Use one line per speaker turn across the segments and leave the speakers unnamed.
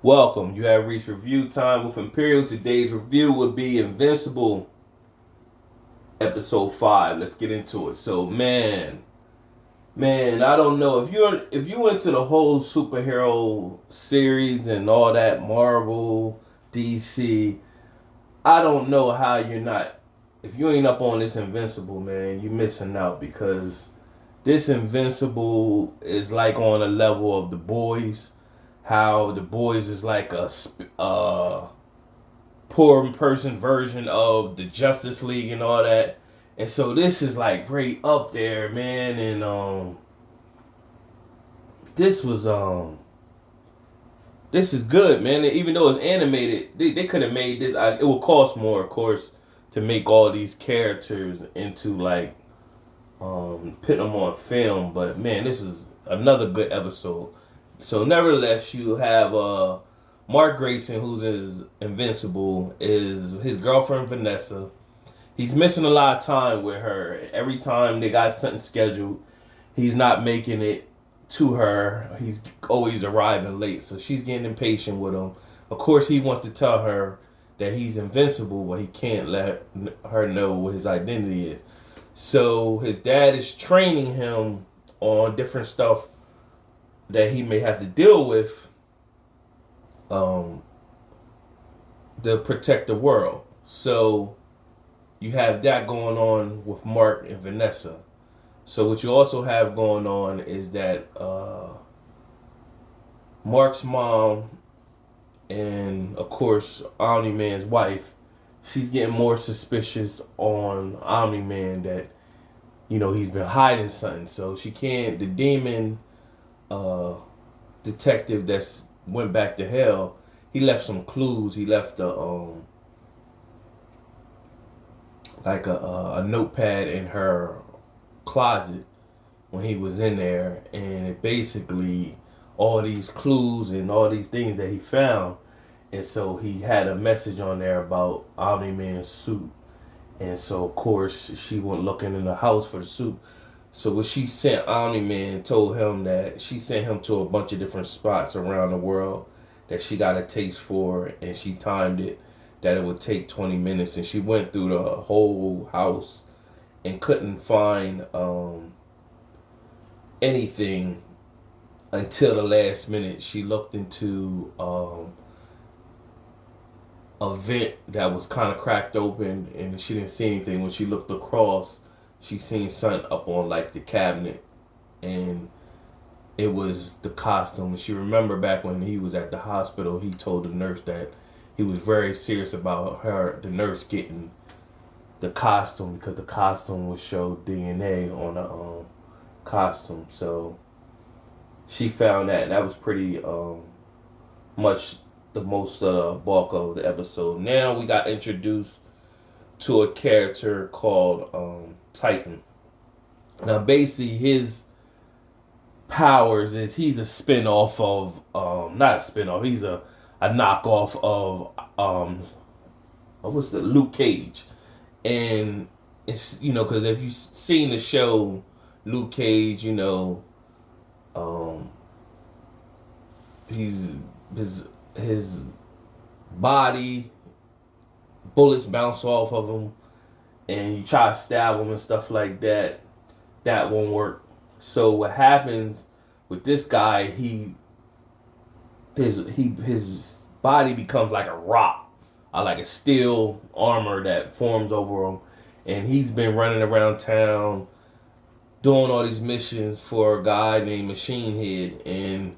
Welcome. You have reached review time with Imperial. Today's review will be Invincible, episode 5. Let's get into it. So, man, I don't know if you into the whole superhero series and all that Marvel, DC. I don't know how you're not. If you ain't up on this Invincible, man, you're missing out because this Invincible is like on a level of the boys. How the boys is like a poor person version of the Justice League and all that. And so this is like right up there, man. And this was this is good, man. And even though it's animated, they could have made this. It would cost more, of course, to make all these characters into like put them on film. But man, this is another good episode. So nevertheless, you have Mark Grayson, who's his Invincible, is his girlfriend Vanessa. He's missing a lot of time with her. Every time they got something scheduled, he's not making it to her. He's always arriving late, so she's getting impatient with him. Of course, he wants to tell her that he's invincible, but he can't let her know what his identity is. So his dad is training him on different stuff that he may have to deal with um, to protect the world. So you have that going on with Mark and Vanessa. So what you also have going on is that Mark's mom and of course Omni Man's wife, she's getting more suspicious on Omni Man that he's been hiding something. So she can't. The demon uh, detective that's went back to hell. He left some clues. He left a notepad in her closet when he was in there, and it basically all these clues and all these things that he found, and so he had a message on there about Omni Man's suit, and so of course she went looking in the house for the suit. So what she sent Omni Man told him that she sent him to a bunch of different spots around the world that she got a taste for, and she timed it that it would take 20 minutes, and she went through the whole house and couldn't find anything until the last minute. She looked into a vent that was kind of cracked open, and she didn't see anything. When she looked across, she seen something up on like the cabinet, and it was the costume. And she remembered back when he was at the hospital, he told the nurse that he was very serious about the nurse getting the costume because the costume would show DNA on the costume. So she found that, and that was pretty much the most bulk of the episode. Now we got introduced to a character called Titan. Now basically his powers is he's a spin-off of not a spin-off, he's a knockoff of what's the Luke Cage. And it's because if you've seen the show Luke Cage, he's his body, bullets bounce off of him, and you try to stab him and stuff like that. That won't work. So what happens with this guy? His body becomes like a rock, like a steel armor that forms over him, and he's been running around town doing all these missions for a guy named Machine Head, and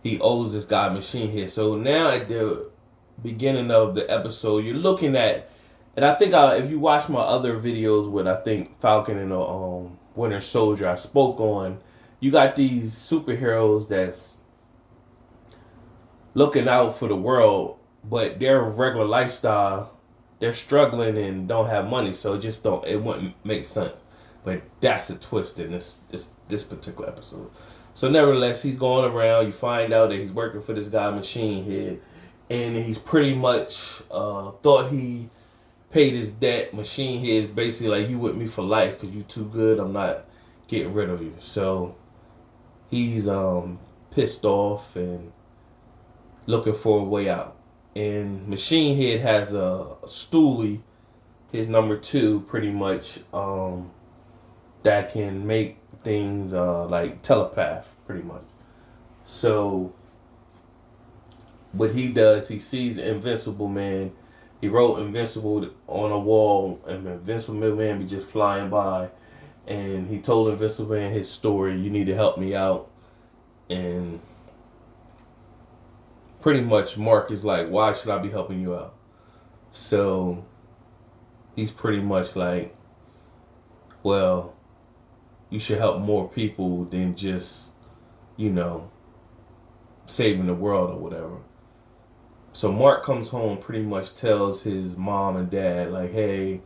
he owes this guy Machine Head. So now at the beginning of the episode, you're looking at, and I think if you watch my other videos with I think Falcon and Winter Soldier, I spoke on. You got these superheroes that's looking out for the world, but their regular lifestyle, they're struggling and don't have money, so it wouldn't make sense. But that's a twist in this particular episode. So nevertheless, he's going around. You find out that he's working for this guy Machine Head, and he's pretty much thought he paid his debt. Machine Head is basically like, you with me for life because you too good. I'm not getting rid of you. So he's pissed off, and looking for a way out. And Machine Head has a stoolie, his number two, pretty much, that can make things like telepath, pretty much. So what he does, he sees the Invincible Man. He wrote Invincible on a wall, and the Invincible Man be just flying by. And he told Invincible Man his story. You need to help me out. And pretty much Mark is like, why should I be helping you out? So he's pretty much like, well, you should help more people than just, you know, saving the world or whatever. So Mark comes home, pretty much tells his mom and dad, like, hey,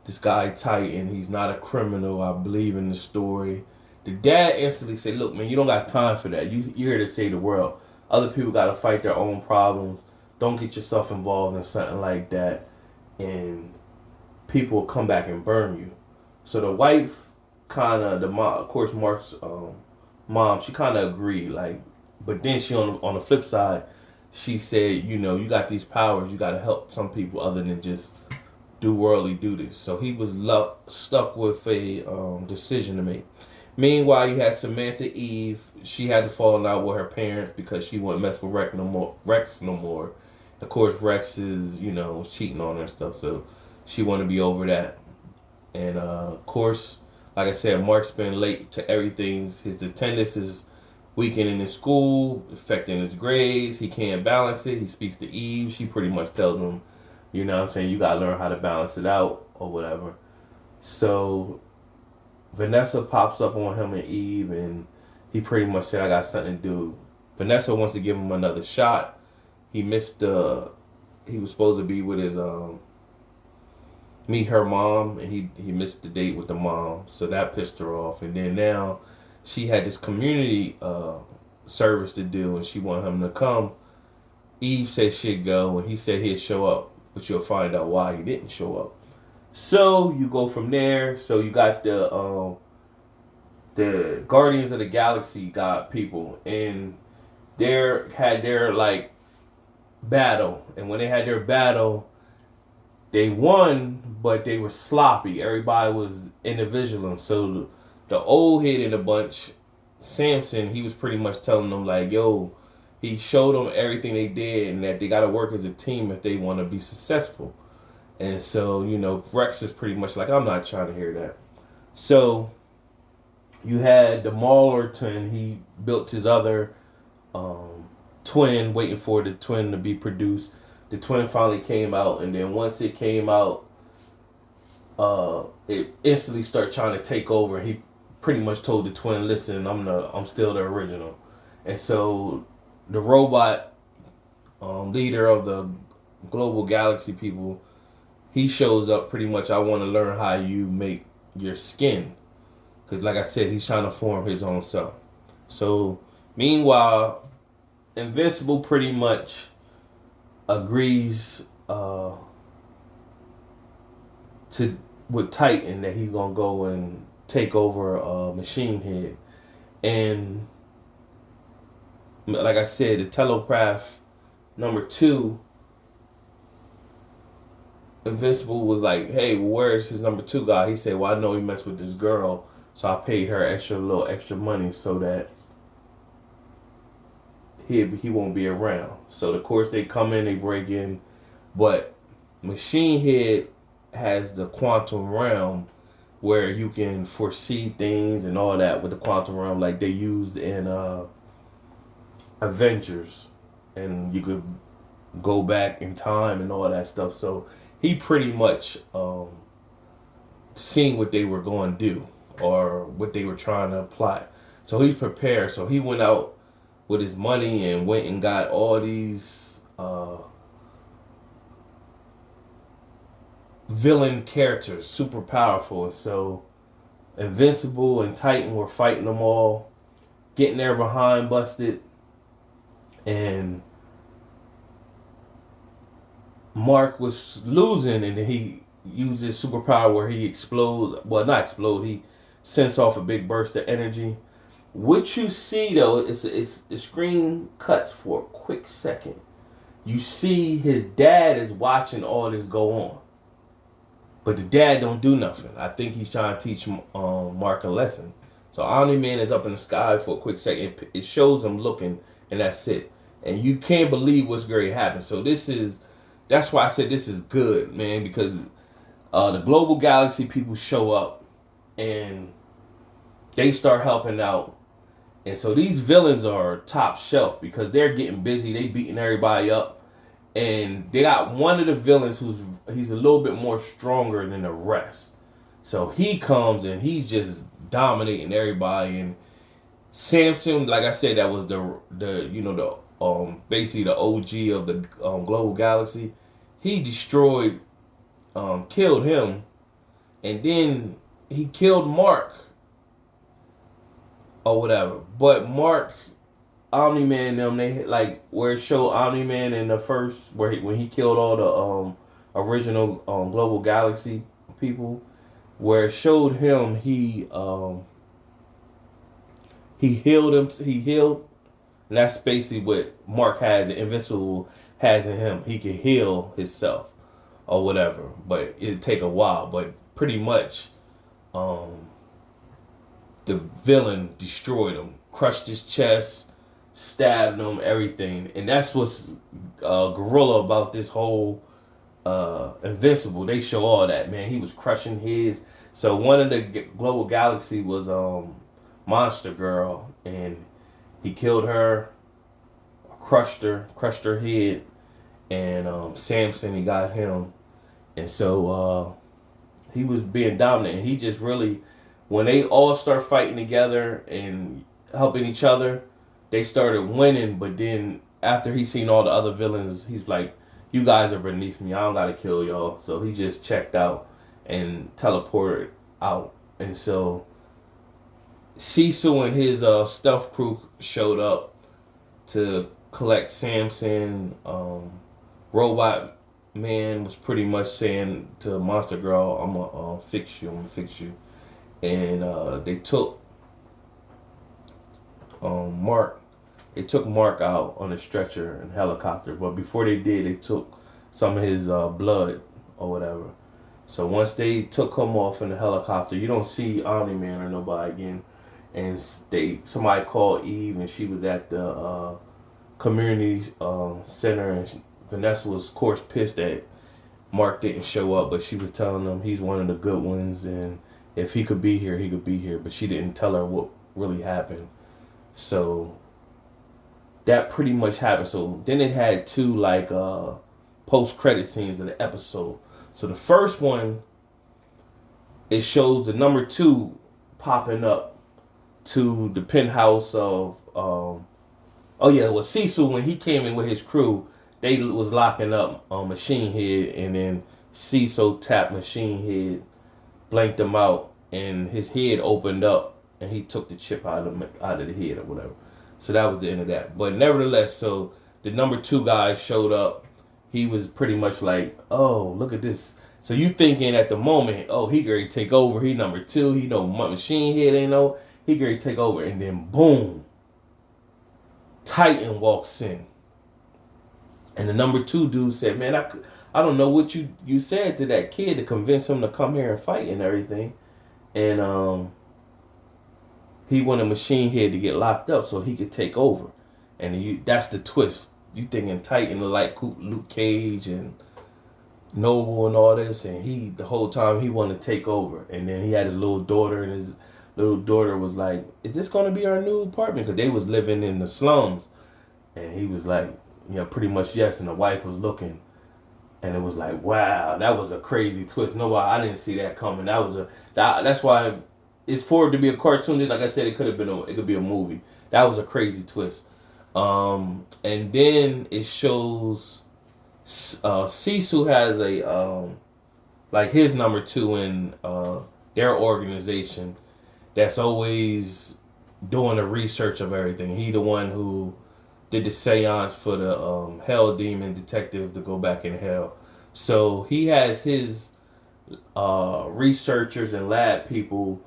this guy Titan, he's not a criminal. I believe in the story. The dad instantly said, look, man, you don't got time for that. You're here to save the world. Other people got to fight their own problems. Don't get yourself involved in something like that. And people will come back and burn you. So the wife kind of, the mom, of course, Mark's mom, she kind of agreed. Like, but then she, on the flip side, she said, you know, you got these powers. You got to help some people other than just do worldly duties. So he was stuck with a decision to make. Meanwhile, you had Samantha Eve. She had to fall out with her parents because she wouldn't mess with Rex no more. Of course, Rex is, you know, cheating on her and stuff. So she wanted to be over that. And of course, like I said, Mark's been late to everything. His attendance is weakening in school, affecting his grades. He can't balance it. He speaks to Eve. She pretty much tells him, you know what I'm saying, you got to learn how to balance it out or whatever. So Vanessa pops up on him and Eve, and he pretty much said, I got something to do. Vanessa wants to give him another shot. He missed he was supposed to be with his, meet her mom, and he missed the date with the mom. So that pissed her off. And then now she had this community service to do, and she wanted him to come. Eve said she'd go, and he said he'd show up. But you'll find out why he didn't show up. So you go from there. So you got the Guardians of the Galaxy got people, and they had their like battle. And when they had their battle, they won, but they were sloppy. Everybody was individual. So the old head in the bunch, Samson, he was pretty much telling them like, yo, he showed them everything they did and that they got to work as a team if they want to be successful. And so, you know, Rex is pretty much like, I'm not trying to hear that. So you had the Mauler twin. He built his other twin, waiting for the twin to be produced. The twin finally came out, and then once it came out, it instantly started trying to take over. He pretty much told the twin, listen, I'm still the original. And so the robot leader of the global galaxy people, he shows up pretty much, I want to learn how you make your skin. Because like I said, he's trying to form his own self. So meanwhile, Invincible pretty much agrees to with Titan that he's going to go and take over Machine Head. And like I said, the telepath number two, Invincible was like, hey, where's his number two guy? He said, well, I know he messed with this girl, so I paid her little extra money so that he won't be around. So of course they come in, they break in, but Machine Head has the quantum realm where you can foresee things and all that with the quantum realm, like they used in Avengers, and you could go back in time and all that stuff. So he pretty much seen what they were going to do or what they were trying to plot. So he's prepared. So he went out with his money and went and got all these villain characters, super powerful. So Invincible and Titan were fighting them all, getting their behind busted, and Mark was losing, and he used his superpower where he explodes. Well, not explode. He sends off a big burst of energy, What you see though, it's the screen cuts for a quick second. You see his dad is watching all this go on, but the dad don't do nothing. I think he's trying to teach Mark a lesson. So Omni Man is up in the sky for a quick second. It shows him looking, and that's it. And you can't believe what's going to happen. So that's why I said this is good, man, because the global galaxy people show up and they start helping out. And so these villains are top shelf because they're getting busy. They beating everybody up. And they got one of the villains he's a little bit more stronger than the rest. So he comes and he's just dominating everybody. And Samson, like I said, that was the basically the OG of the global galaxy. He destroyed, killed him, and then he killed Mark or whatever. But Mark, Omni Man, them they like where it showed Omni Man in the first when he killed all the original global galaxy people, where it showed him he healed him. He healed. And that's basically what Mark has, Invincible has in him. He can heal himself or whatever. But it'd take a while. But pretty much, the villain destroyed him. Crushed his chest, stabbed him, everything. And that's what's gorilla about this whole Invincible. They show all that, man. He was crushing his. So one of the global galaxy was Monster Girl, and he killed her, crushed her head, and Samson, he got him. And so he was being dominant. And he just really, when they all start fighting together and helping each other, they started winning. But then after he seen all the other villains, he's like, you guys are beneath me. I don't got to kill y'all. So he just checked out and teleported out. And so Cecil and his stealth crew showed up to collect Samson. Robot Man was pretty much saying to Monster Girl, I'm gonna fix you, And they took Mark. They took Mark out on a stretcher and helicopter. But before they did, they took some of his blood or whatever. So once they took him off in the helicopter, you don't see Omni Man or nobody again. And somebody called Eve, and she was at the community center, and Vanessa was, of course, pissed that Mark didn't show up, but she was telling him he's one of the good ones, and if he could be here, he could be here. But she didn't tell her what really happened. So that pretty much happened. So then it had two post-credit scenes of the episode. So the first one, it shows the number 2 popping up to the penthouse of it was Cecil. When he came in with his crew, they was locking up Machine Head, and then Cecil tapped Machine Head, blanked him out, and his head opened up, and he took the chip out of the head or whatever. So that was the end of that. But nevertheless, so the number 2 guy showed up. He was pretty much like, oh, look at this. So you thinking at the moment, oh, he ready to take over. He number 2. He know Machine Head ain't know. He ready to take over. And then boom, Titan walks in. And the number 2 dude said, man, I don't know what you said to that kid to convince him to come here and fight and everything. And he wanted Machine Head to get locked up so he could take over. And that's the twist. You thinking Titan like Luke Cage and Noble and all this, and the whole time he wanted to take over. And then he had his little daughter, and his little daughter was like, is this going to be our new apartment? Because they was living in the slums. And he was like, pretty much yes. And the wife was looking, and it was like, wow, that was a crazy twist. I didn't see that coming. That's why it's for it to be a cartoon. Like I said, it could be a movie. That was a crazy twist. And then it shows Cecil has a his number 2 in their organization that's always doing the research of everything. He the one who did the seance for the hell demon detective to go back in hell. So he has his researchers and lab people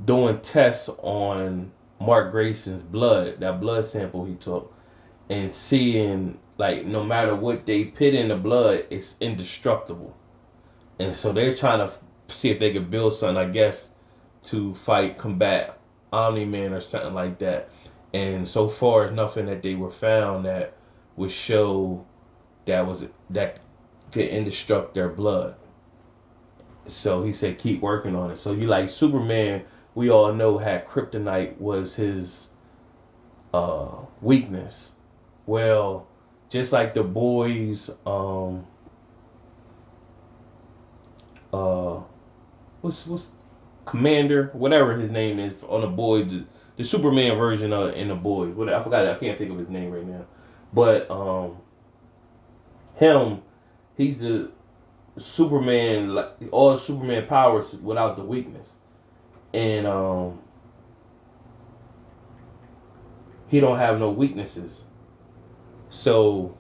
doing tests on Mark Grayson's blood, that blood sample he took, and seeing like no matter what they put in the blood, it's indestructible. And so they're trying to see if they could build something, I guess, to combat Omni-Man or something like that. And so far, nothing that they were found that would show that could indestruct their blood. So he said, keep working on it. So you like Superman, we all know had kryptonite was his weakness. Well, just like the boys, what's Commander, whatever his name is on the boys, the Superman version of in the boys. What I forgot, I can't think of his name right now. But him, he's the Superman, like all Superman powers without the weakness, and he don't have no weaknesses. So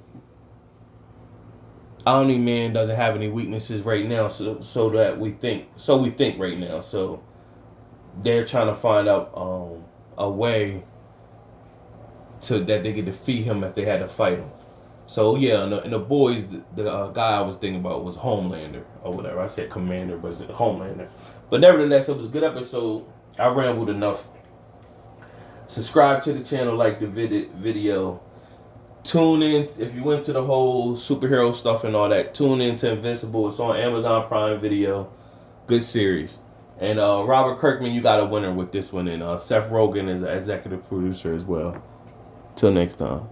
Omni-Man doesn't have any weaknesses right now, so that we think right now. So they're trying to find out a way to that they could defeat him if they had to fight him. So yeah, in the boys, the guy I was thinking about was Homelander or whatever. I said Commander, but it's Homelander. But nevertheless, it was a good episode. I rambled enough. Subscribe to the channel, like the video. Tune in if you went to the whole superhero stuff and all that. Tune in to Invincible. It's on Amazon Prime Video. Good series. And Robert Kirkman, you got a winner with this one, and Seth Rogen is an executive producer as well. Till next time.